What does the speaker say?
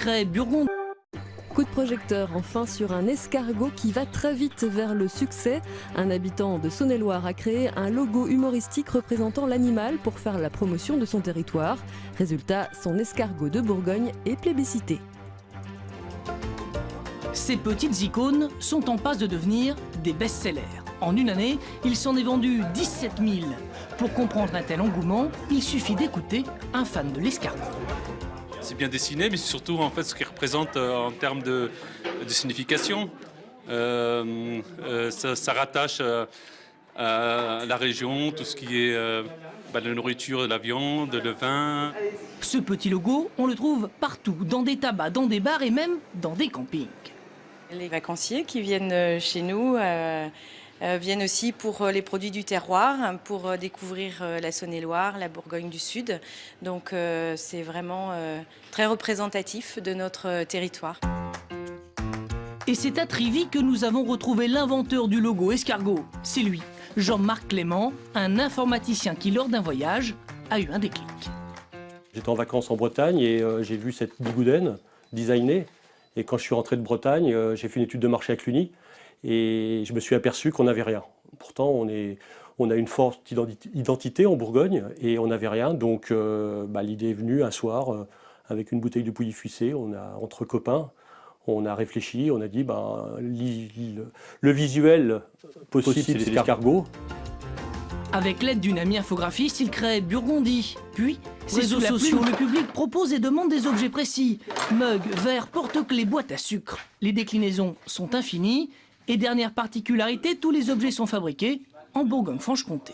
crée Burgonde. Coup de projecteur enfin sur un escargot qui va très vite vers le succès. Un habitant de Saône-et-Loire a créé un logo humoristique représentant l'animal pour faire la promotion de son territoire. Résultat, son escargot de Bourgogne est plébiscité. Ces petites icônes sont en passe de devenir des best-sellers. En une année, il s'en est vendu 17 000. Pour comprendre un tel engouement, il suffit d'écouter un fan de l'escargot. C'est bien dessiné, mais c'est surtout en fait ce qu'il représente en termes de signification. Ça rattache à la région, tout ce qui est la nourriture, la viande, le vin. Ce petit logo, on le trouve partout, dans des tabacs, dans des bars et même dans des campings. Les vacanciers qui viennent chez nous viennent aussi pour les produits du terroir, pour découvrir la Saône-et-Loire, la Bourgogne du Sud. Donc c'est vraiment très représentatif de notre territoire. Et c'est à Trivy que nous avons retrouvé l'inventeur du logo escargot. C'est lui, Jean-Marc Clément, un informaticien qui, lors d'un voyage, a eu un déclic. J'étais en vacances en Bretagne et j'ai vu cette bigoudaine designée. Et quand je suis rentré de Bretagne, j'ai fait une étude de marché avec l'Uni et je me suis aperçu qu'on n'avait rien. Pourtant, on a une forte identité en Bourgogne et on n'avait rien. Donc l'idée est venue un soir avec une bouteille de Pouilly-Fuissé. Entre copains, on a réfléchi, on a dit le visuel possible, c'est l'escargot. Avec l'aide d'une amie infographiste, il crée Burgondie. Puis, réseaux sociaux, le public propose et demande des objets précis. Mugs, verres, porte-clés, boîtes à sucre. Les déclinaisons sont infinies. Et dernière particularité, tous les objets sont fabriqués en Bourgogne-Franche-Comté.